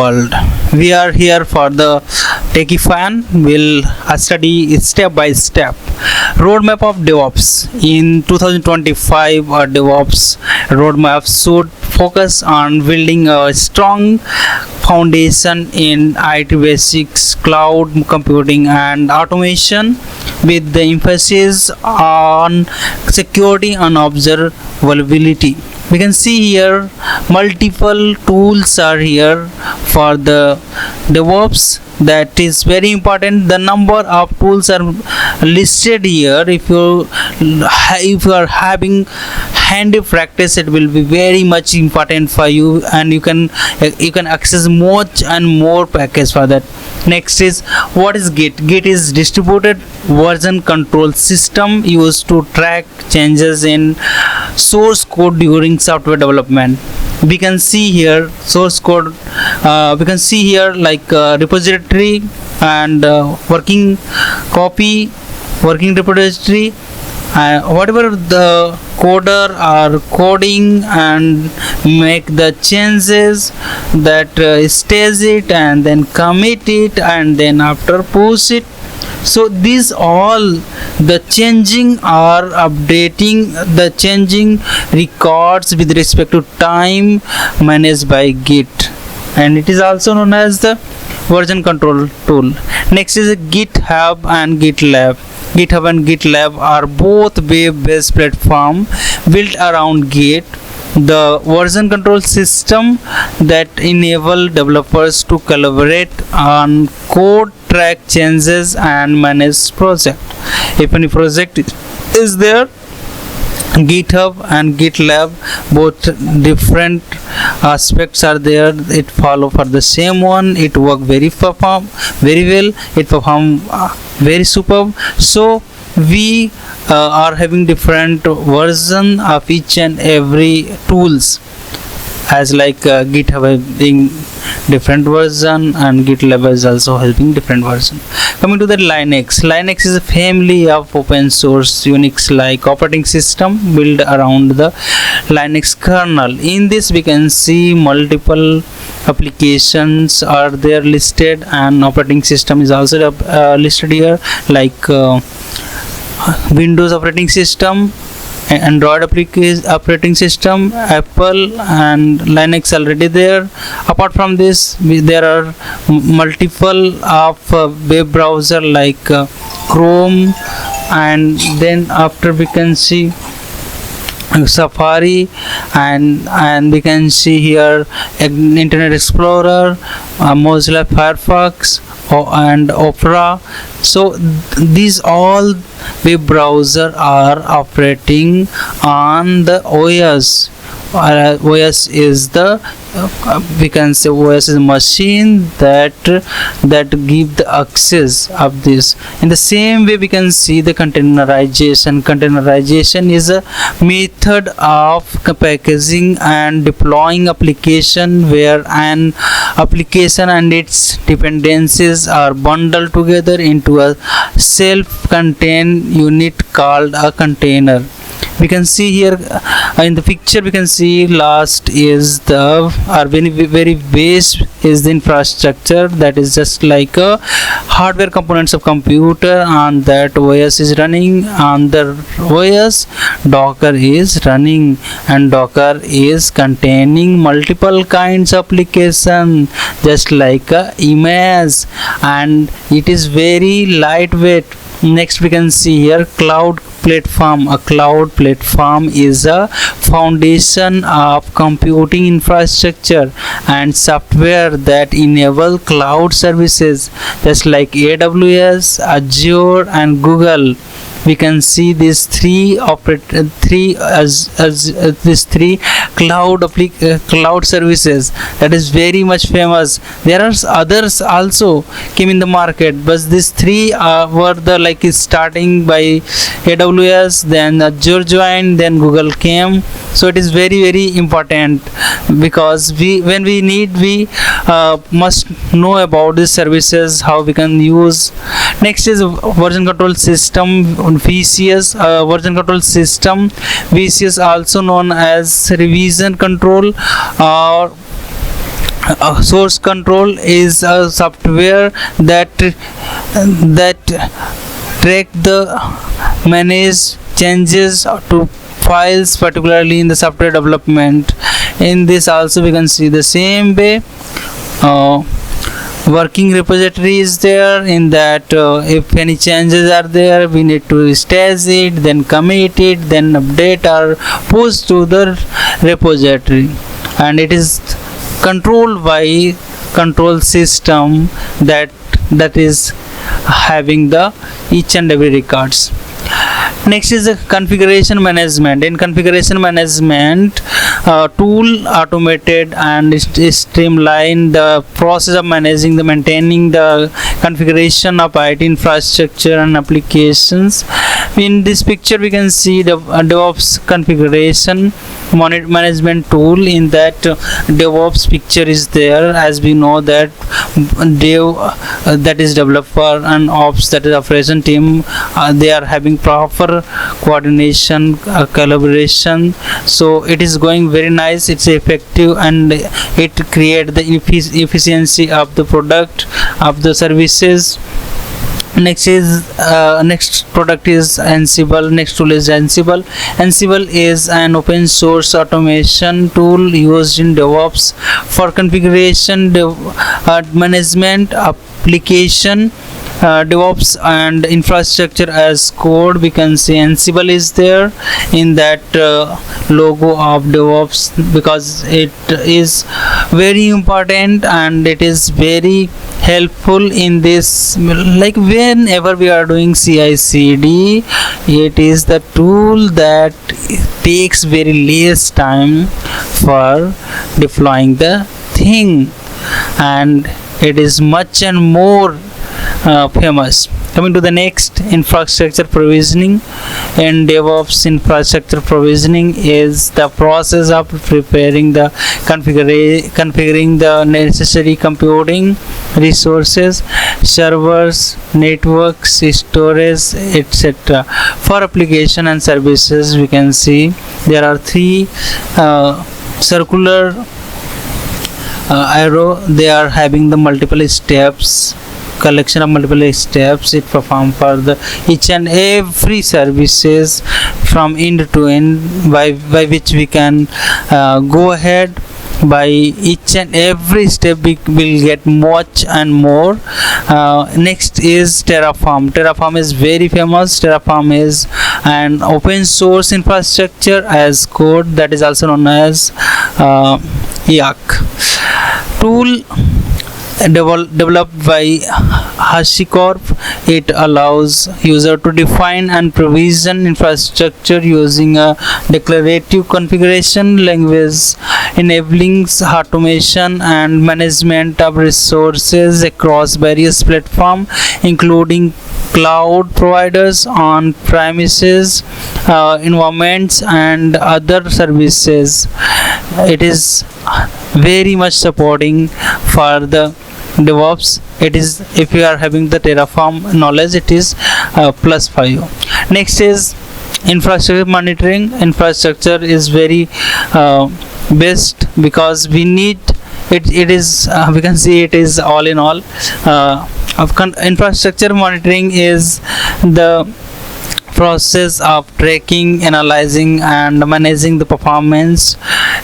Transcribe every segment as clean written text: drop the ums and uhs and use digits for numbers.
world. We are here for the Techie Fan. We'll study step by step roadmap of DevOps in 2025. A DevOps roadmap should focus on building a strong foundation in IT basics, cloud computing, and automation, with the emphasis on security and observability. We can see here multiple tools are here for the DevOps. That is very important. The number of tools are listed here. If you are having handy practice, it will be very much important for you, and you can access more and more package for that. Next is, what is Git? Git is distributed version control system used to track changes in source code during software development. We can see here source code. We can see here like repository and working copy, working repository. Whatever the coder are coding and make the changes, that stage it and then commit it and then after push it. So these all the changing are updating the changing records with respect to time managed by Git, and it is also known as the version control tool. Next is GitHub and GitLab. GitHub and GitLab are both web-based platform built around Git, the version control system that enable developers to collaborate on code, track changes, and manage project. If any project is there, GitHub and GitLab, both different aspects are there. It follow for the same one. It work very well. It perform very superb. So we are having different version of each and every tools, as like GitHub having different version and GitLab is also having different version. Coming to the Linux is a family of open source Unix-like operating system built around the Linux kernel. In this we can see multiple applications are there listed, and operating system is also listed here, like Windows operating system, Android operating system, Apple, and Linux already there. Apart from this, there are multiple of web browser like Chrome, and then after we can see Safari, and we can see here Internet Explorer, Mozilla Firefox, and Opera. So these all web browser are operating on the OS. OS is the we can say OS is a machine that give the access of this. In the same way, we can see the containerization is a method of packaging and deploying application, where an application and its dependencies are bundled together into a self-contained unit called a container. We can see here in the picture, we can see last is the very base is the infrastructure, that is just like a hardware components of computer, and that OS is running on the OS. Docker is running, and Docker is containing multiple kinds of application, just like a image, and it is very lightweight. Next we can see here cloud platform. A cloud platform is a foundation of computing infrastructure and software that enable cloud services, just like AWS, Azure, and Google. We can see these three cloud services that is very much famous. There are others also came in the market, but these three were the like starting by AWS, then Azure joined, then Google came. So it is very important, because when we need, we must know about these services, how we can use. Next is version control system, VCS. Version control system, VCS, also known as revision control or Source control is a software that track the manage changes to files, particularly in the software development. In this also we can see the same way. Working repository is there, in that if any changes are there, we need to stage it, then commit it, then update or push to the repository, and it is controlled by control system that is having the each and every records. Next is the configuration management. In configuration management, tool automated and streamline the process of managing the maintaining the configuration of IT infrastructure and applications. In this picture we can see the DevOps configuration management tool. In that DevOps picture is there, as we know that Dev that is developer and Ops that is operation team, they are having proper coordination, collaboration, so it is going very nice, it's effective, and it create the efficiency of the product of the services. Next product is Ansible. Next tool is Ansible. Ansible is an open source automation tool used in DevOps for configuration, management, application, DevOps and infrastructure as code. We can see Ansible is there in that logo of DevOps, because it is very important and it is very helpful in this, like whenever we are doing CI/CD, it is the tool that takes very less time for deploying the thing, and it is much and more famous. Coming to the next, infrastructure provisioning. In DevOps, infrastructure provisioning is the process of preparing the configuring the necessary computing resources, servers, networks, storage, etc. For application and services, we can see there are three circular arrow. They are having the multiple steps, collection of multiple steps it perform for the each and every services from end to end, by which we can go ahead. By each and every step we will get much and more. Next is Terraform. Terraform is very famous. Terraform is an open source infrastructure as code, that is also known as YAC tool, developed by HashiCorp. It allows user to define and provision infrastructure using a declarative configuration language, enabling automation and management of resources across various platforms, including cloud providers, on-premises environments, and other services. It is very much supporting for the DevOps. It is, if you are having the Terraform knowledge, it is +5. Next is infrastructure monitoring. Infrastructure is very best, because we need it. It is we can see it is all in all. Infrastructure monitoring is the process of tracking, analyzing and managing the performance,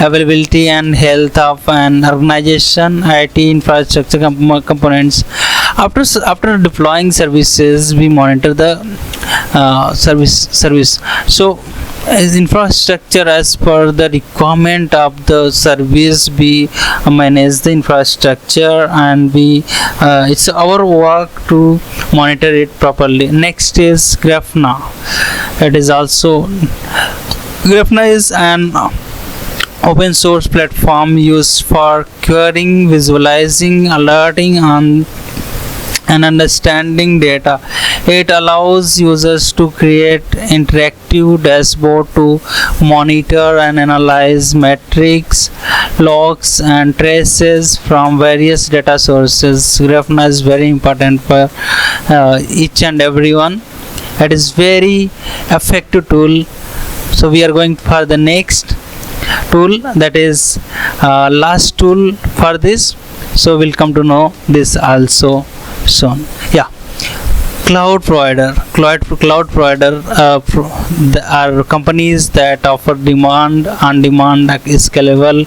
availability and health of an organization IT infrastructure components. After deploying services, we monitor the service. So as infrastructure, as per the requirement of the service, we manage the infrastructure, and we it's our work to monitor it properly. Next is Grafana. It is also, Grafana is an open source platform used for querying, visualizing, alerting and understanding data. It allows users to create interactive dashboard to monitor and analyze metrics, logs and traces from various data sources. Grafana is very important for each and everyone. It is very effective tool. So we are going for the next. tool, that is last tool for this. So we'll come to know this also soon. Yeah. Cloud provider, cloud provider are companies that offer demand on demand scalable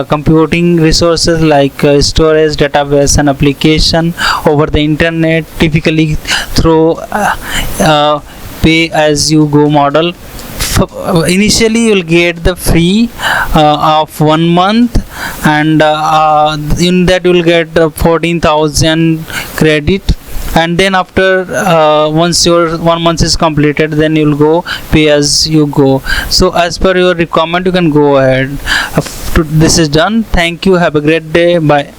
computing resources like storage, database, and application over the internet, typically through pay as you go model. Initially you will get the free of 1 month, and in that you will get 14,000 credit, and then after once your 1 month is completed, then you will go pay as you go. So as per your requirement you can go ahead. This is done. Thank you. Have a great day. Bye.